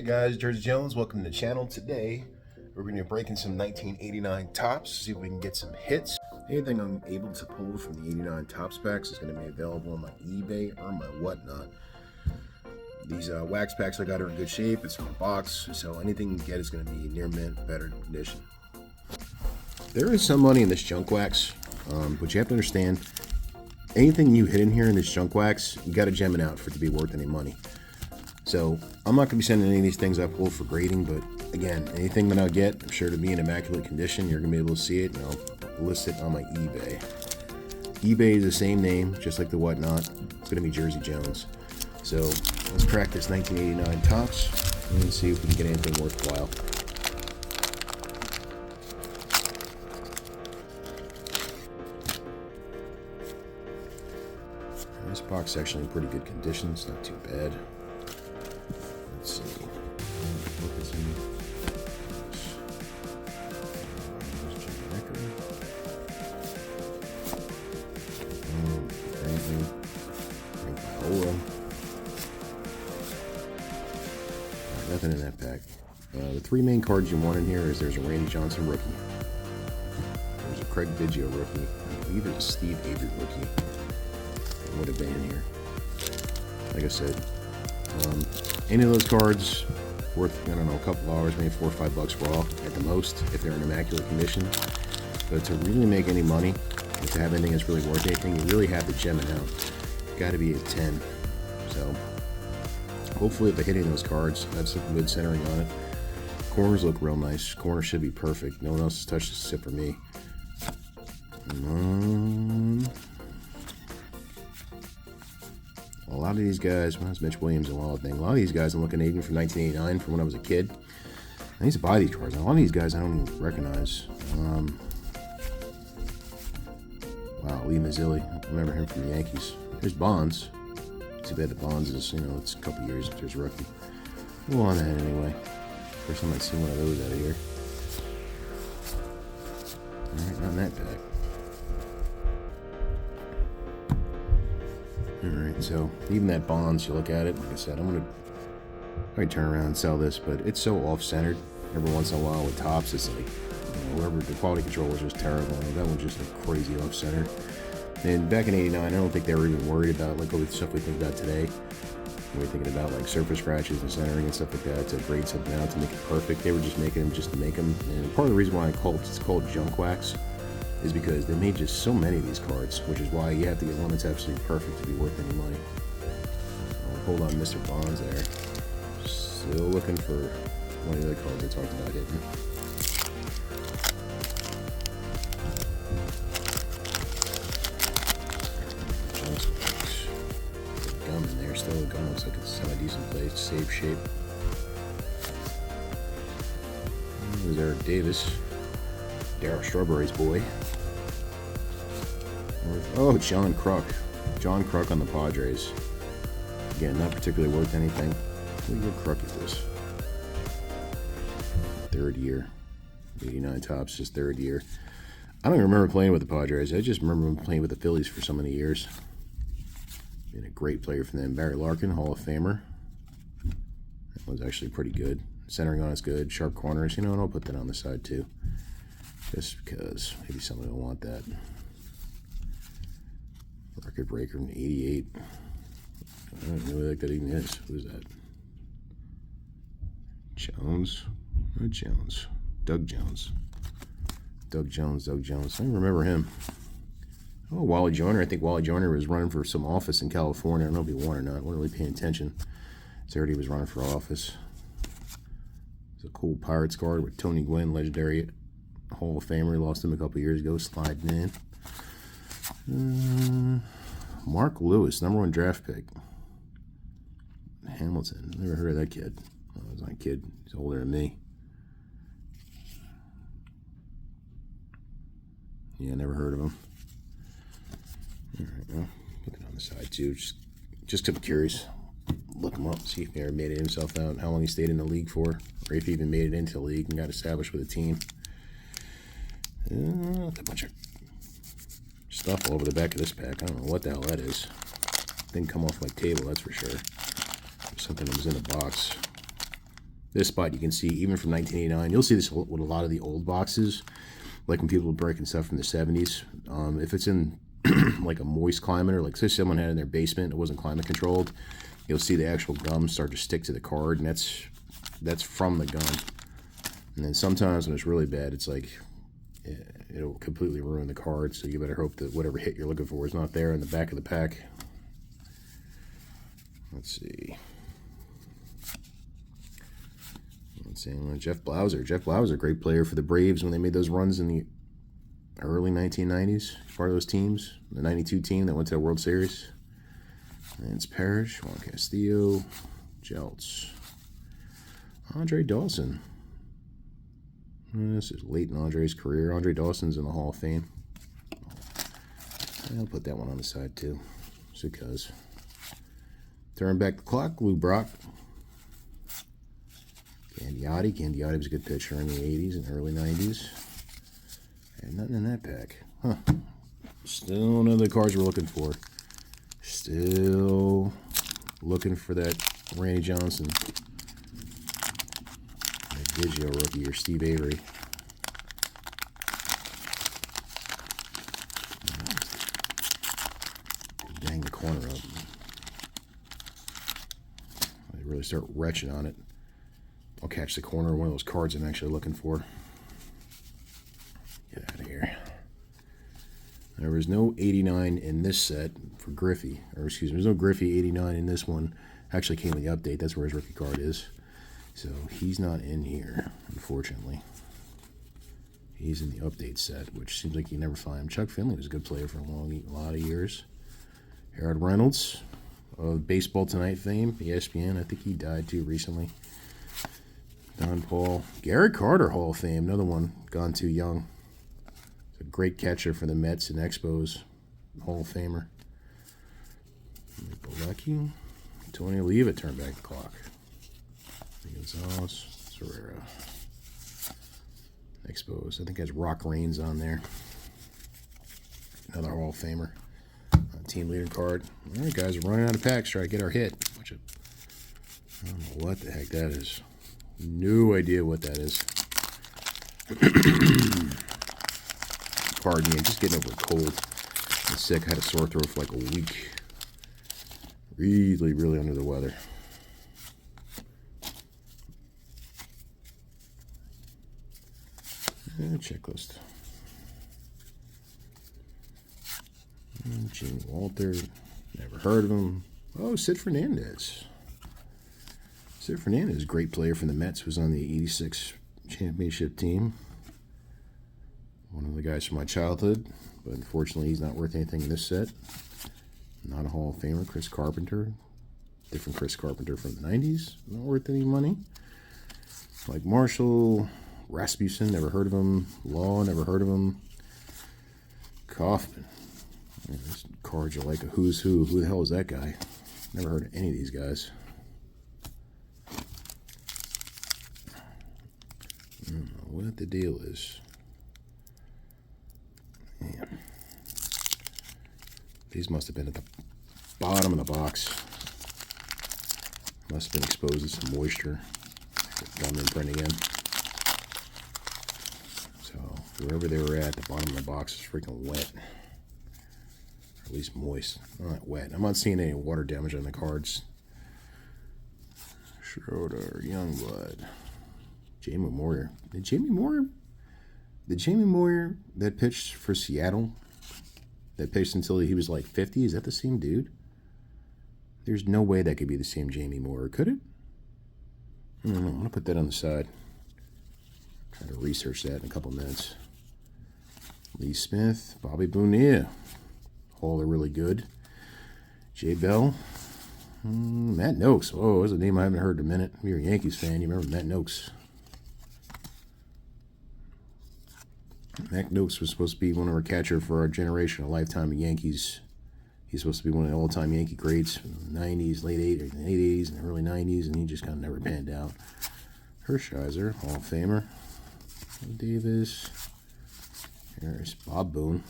Hey guys, Jersey Jones, welcome to the channel. Today, we're going to be breaking some 1989 tops, see if we can get some hits. Anything I'm able to pull from the 89 tops packs is going to be available on my eBay or my whatnot. These wax packs I got are in good shape. It's in a box, so anything you get is going to be near mint, better condition. There is some money in this junk wax, but you have to understand, anything you hit in here in this junk wax, you got to gem it out for it to be worth any money. So I'm not going to be sending any of these things I pulled for grading, but again, anything that I get, I'm sure to be in immaculate condition. You're going to be able to see it, and I'll list it on my eBay. eBay is the same name, just like the whatnot. It's going to be Jersey Jones. So let's crack this 1989 tops and see if we can get anything worthwhile. This box is actually in pretty good condition. It's not too bad. Let's see. Nothing in that pack. The three main cards you want in here is there's a Randy Johnson rookie. There's a Craig Baggio rookie. I believe there's a Steve Avery rookie. It would have been in here. Like I said, any of those cards worth, I don't know, a couple dollars, maybe $4 or $5 raw at the most if they're in immaculate condition. But to really make any money, if to have anything that's really worth anything, you really have to gem it out. Got to be a 10. So hopefully if I hit any of those cards, that's some good centering on it. Corners look real nice. Corners should be perfect. No one else has touched this except for me. A lot of these guys, well, that's Mitch Williams and all that thing. A lot of these guys I'm looking at even from 1989, from when I was a kid. I used to buy these cards. A lot of these guys I don't even recognize. Wow, Lee Mazzilli. I remember him from the Yankees. There's Bonds. Too bad the Bonds is, it's a couple years after his rookie. We'll on that anyway. First time I've seen one of those out of here. Alright, not in that pack. Alright, so even that Bonds, you look at it, like I said, I'm gonna turn around and sell this, but it's so off-centered. Every once in a while with tops, it's like, whoever the quality control was just terrible. That one's just like crazy off-centered. And back in '89, I don't think they were even worried about like all the stuff we think about today. We're thinking about like surface scratches and centering and stuff like that to grade something out to make it perfect. They were just making them just to make them. And part of the reason why it's called junk wax is because they made just so many of these cards, which is why you have to get one that's absolutely perfect to be worth any money. Hold on, Mr. Bonds there. Still looking for one of the other cards I talked about hitting. Gum in there, still a gum, looks like it's in a decent place, safe shape. There's Eric Davis, Darryl Strawberry's boy. Oh, John Kruk on the Padres. Again, not particularly worth anything. What year Kruk is this? Third year, 89 tops, just third year. I don't even remember playing with the Padres. I just remember playing with the Phillies for so many years. Been a great player for them. Barry Larkin, Hall of Famer. That one's actually pretty good. Centering on is good. Sharp corners, and I'll put that on the side too. Just because maybe somebody will want that. Record breaker in '88. I don't know what that even is. Who's that? Jones? Jones. Doug Jones. Doug Jones. I don't remember him. Oh, Wally Joyner. I think Wally Joyner was running for some office in California. I don't know if he won or not. I wasn't really paying attention. I heard he was running for office. It's a cool Pirates card with Tony Gwynn, legendary Hall of Famer. He lost him a couple years ago, sliding in. Mark Lewis, #1 draft pick. Hamilton. Never heard of that kid. Oh, I was not a kid. He's older than me. Yeah, never heard of him. Alright, well, put it on the side too. Just I'm curious. Look him up, see if he ever made it himself out, how long he stayed in the league for, or if he even made it into the league and got established with a team. A bunch of stuff all over the back of this pack. I don't know what the hell that is. Didn't come off my table, that's for sure. Something that was in a box. This spot you can see even from 1989. You'll see this with a lot of the old boxes, like when people were breaking stuff from the 70s. If it's in like a moist climate, or like say someone had in their basement, it wasn't climate controlled, you'll see the actual gum start to stick to the card, and that's from the gum. And then sometimes when it's really bad, it's like it'll completely ruin the card, so you better hope that whatever hit you're looking for is not there in the back of the pack. Let's see. Jeff Blauser. Jeff Blauser, great player for the Braves when they made those runs in the early 1990s. Part of those teams. The 92 team that went to the World Series. Lance Parrish, Juan Castillo, Jeltz. Andre Dawson. This is late in Andre's career. Andre Dawson's in the Hall of Fame. I'll put that one on the side too. Just because. Turn back the clock, Lou Brock. Gandiotti. Gandiotti was a good pitcher in the 80s and early 90s. And nothing in that pack. Huh. Still none of the cards we're looking for. Still looking for that Randy Johnson. That Baggio Rookie or Steve Avery. Dang the corner up. I really start retching on it. I'll catch the corner of one of those cards I'm actually looking for. Get out of here. There was no 89 in this set for Griffey. Or excuse me, there's no Griffey 89 in this one. Actually came in the update. That's where his rookie card is. So he's not in here, unfortunately. He's in the update set, which seems like you never find him. Chuck Finley was a good player for a lot of years. Harold Reynolds of Baseball Tonight fame, ESPN. I think he died too recently. Don Paul. Gary Carter, Hall of Fame. Another one, gone too young. He's a great catcher for the Mets and Expos. Hall of Famer. Bolecki. Tony Oliva, turn back the clock. Gonzalez. Serrera. Expos. I think has Rock Reigns on there. Another Hall of Famer. Team leader card. All right, guys, we're running out of packs. Try to get our hit. I don't know what the heck that is. No idea what that is. Pardon me, I'm just getting over a cold. I'm sick. I had a sore throat for like a week. Really, really under the weather. Checklist. Gene Walter. Never heard of him. Oh, Sid Fernandez. Sid Fernandez, great player for the Mets, was on the 86 championship team. One of the guys from my childhood, but unfortunately he's not worth anything in this set. Not a Hall of Famer. Chris Carpenter. Different Chris Carpenter from the 90s. Not worth any money. Like Marshall. Rasmussen, never heard of him. Law, never heard of him. Kaufman. This cards are like a who's who. Who the hell is that guy? Never heard of any of these guys. I don't know what the deal is. Man. These must have been at the bottom of the box. Must have been exposed to some moisture. Gum imprint again. So wherever they were at, the bottom of the box is freaking wet. Or at least moist. Not wet. I'm not seeing any water damage on the cards. Schroeder, Youngblood. Jamie Moyer. Did Jamie Moyer that pitched for Seattle, that pitched until he was like 50, is that the same dude? There's no way that could be the same Jamie Moyer, could it? I don't know. I'm going to put that on the side. Try to research that in a couple minutes. Lee Smith, Bobby Bonilla. All are really good. Jay Bell. Matt Noakes. Oh, that's a name I haven't heard in a minute. If you're a Yankees fan, you remember Matt Noakes. Matt Noakes was supposed to be one of our catcher for our generation, a lifetime of Yankees. He's supposed to be one of the all-time Yankee greats from the 90s, late 80s, and early 90s, and he just kind of never panned out. Hershiser, Hall of Famer. Davis. Here's Bob Boone.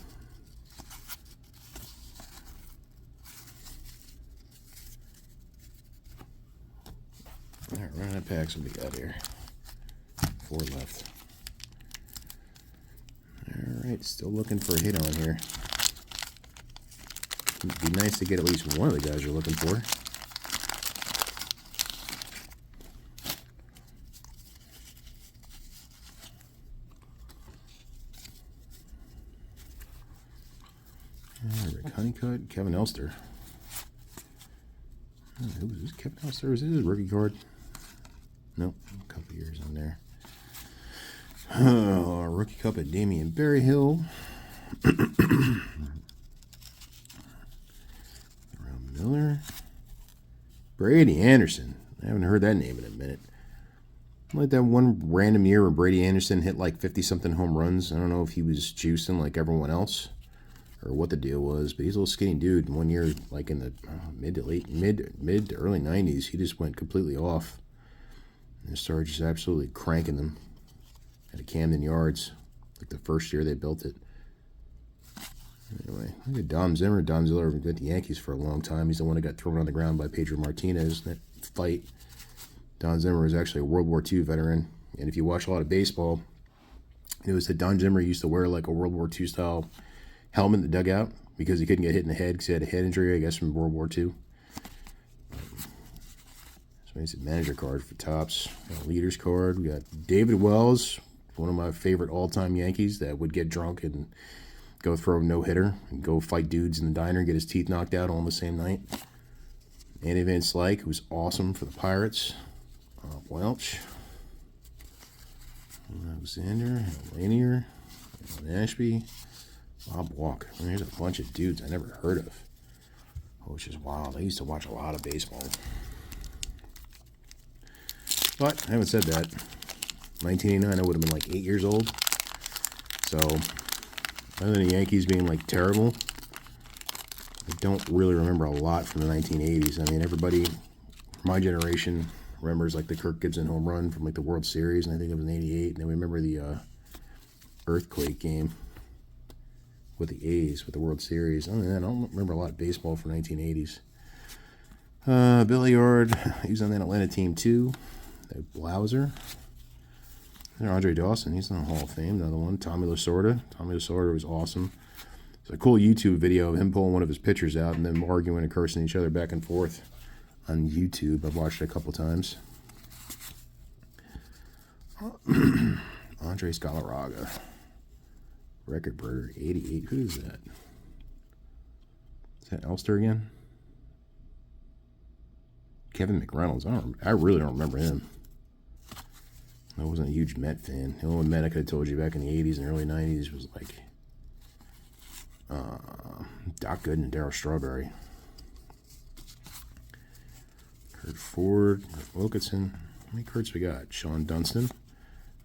All right, running out of packs. What we got here? 4 left. All right, still looking for a hit on here. It'd be nice to get at least one of the guys you're looking for. Rick Honeycutt, Kevin Elster. Who is this? Kevin Elster? Is this his rookie card? Nope, a couple years on there. Rookie cup at Damian Berryhill. Miller. Brady Anderson. I haven't heard that name in a minute. Like that one random year where Brady Anderson hit like 50-something home runs. I don't know if he was juicing like everyone else or what the deal was, but he's a little skinny dude. And one year, like in the mid to early 90s, he just went completely off and started just absolutely cranking them at a Camden Yards, like the first year they built it. Anyway, look at Dom Zimmer. Dom Zimmer was with the Yankees for a long time. He's the one that got thrown on the ground by Pedro Martinez in that fight. Don Zimmer was actually a World War II veteran. And if you watch a lot of baseball, it was that Don Zimmer used to wear like a World War II style helmet in the dugout because he couldn't get hit in the head because he had a head injury, I guess, from World War II. So it's a manager card for Topps. Got a leaders card. We got David Wells, one of my favorite all-time Yankees that would get drunk and go throw a no-hitter and go fight dudes in the diner and get his teeth knocked out all on the same night. Andy Van Slyke, who's awesome for the Pirates. Welch. Alexander. Lanier. Ashby. Bob Walker. I mean, there's a bunch of dudes I never heard of. Which is wild. I used to watch a lot of baseball. But, having said that, 1989, I would have been like 8 years old. So, other than the Yankees being like terrible, I don't really remember a lot from the 1980s. I mean, everybody from my generation remembers like the Kirk Gibson home run from like the World Series, and I think it was in '88. And then we remember the earthquake game with the A's with the World Series. Other than that, I don't remember a lot of baseball from 1980s. Billy Yard, he was on that Atlanta team too. That Blauser. And Andre Dawson, he's in the Hall of Fame. Another one. Tommy Lasorda. Tommy Lasorda was awesome. It's a cool YouTube video of him pulling one of his pitchers out and then arguing and cursing each other back and forth on YouTube. I've watched it a couple times. Andres Galarraga. Record breaker, 88. Who is that? Is that Elster again? Kevin McReynolds. I really don't remember him. I wasn't a huge Met fan. The only Met I could have told you back in the 80s and early 90s was like Doc Gooden and Darryl Strawberry. Kurt Ford, Wilkinson. How many Kurt's we got? Sean Dunston.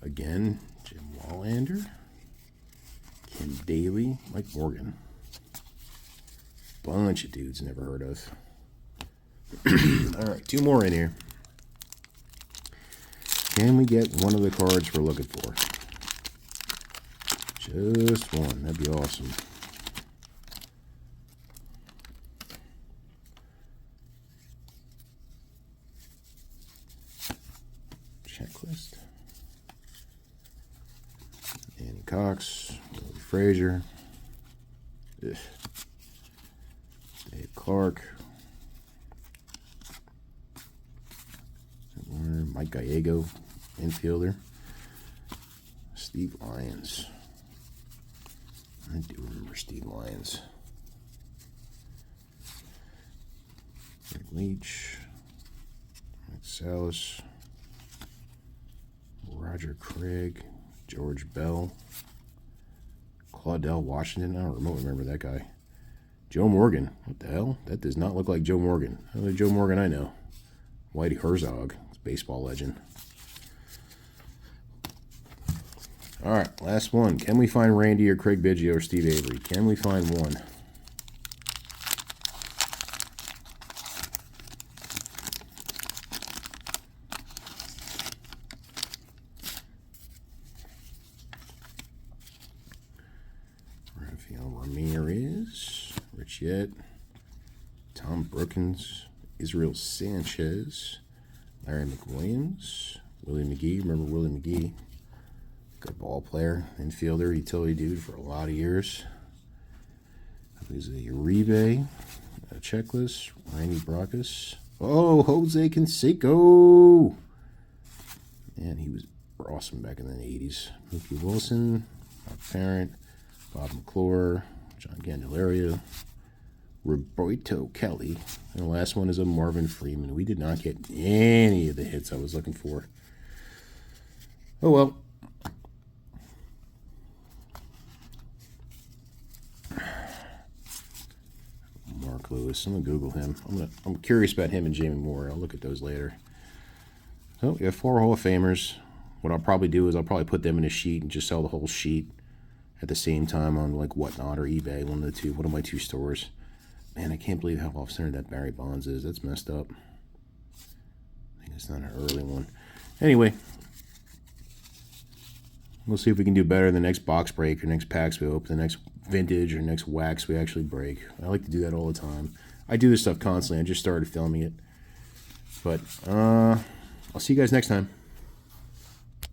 Again, Jim Wallander. Ken Daly. Mike Morgan. Bunch of dudes never heard of. Alright, 2 more in here. Can we get one of the cards we're looking for? Just one. That'd be awesome. Checklist. Annie Cox. Willie Frazier. Ugh. Dave Clark. Mike Gallego. Infielder. Steve Lyons. I do remember Steve Lyons. Rick Leach. Mike Salas. Roger Craig. George Bell. Claudell Washington. I don't remember that guy. Joe Morgan. What the hell? That does not look like Joe Morgan. Another Joe Morgan I know. Whitey Herzog. Baseball legend. All right, last one. Can we find Randy or Craig Biggio or Steve Avery? Can we find one? Rafael Ramirez, Rich Yett, Tom Brookins, Israel Sanchez, Larry McWilliams. Willie McGee. Remember Willie McGee? Good ball player, infielder, utility dude for a lot of years. There's a Uribe, a checklist, Randy Broncos. Oh, Jose Canseco. Man, he was awesome back in the 80s. Mookie Wilson, Bob Parent, Bob McClure, John Candelaria, Roberto Kelly. And the last one is a Marvin Freeman. We did not get any of the hits I was looking for. Oh well. Mark Lewis. I'm gonna Google him. I'm curious about him and Jamie Moore. I'll look at those later. So we have 4 Hall of Famers. What I'll probably do is I'll probably put them in a sheet and just sell the whole sheet at the same time on like Whatnot or eBay, one of the two. One of my 2 stores. Man, I can't believe how off-center that Barry Bonds is. That's messed up. I think it's not an early one. Anyway, we'll see if we can do better in the next box break or next packs we open, the next vintage or next wax we actually break. I like to do that all the time. I do this stuff constantly. I just started filming it. But I'll see you guys next time.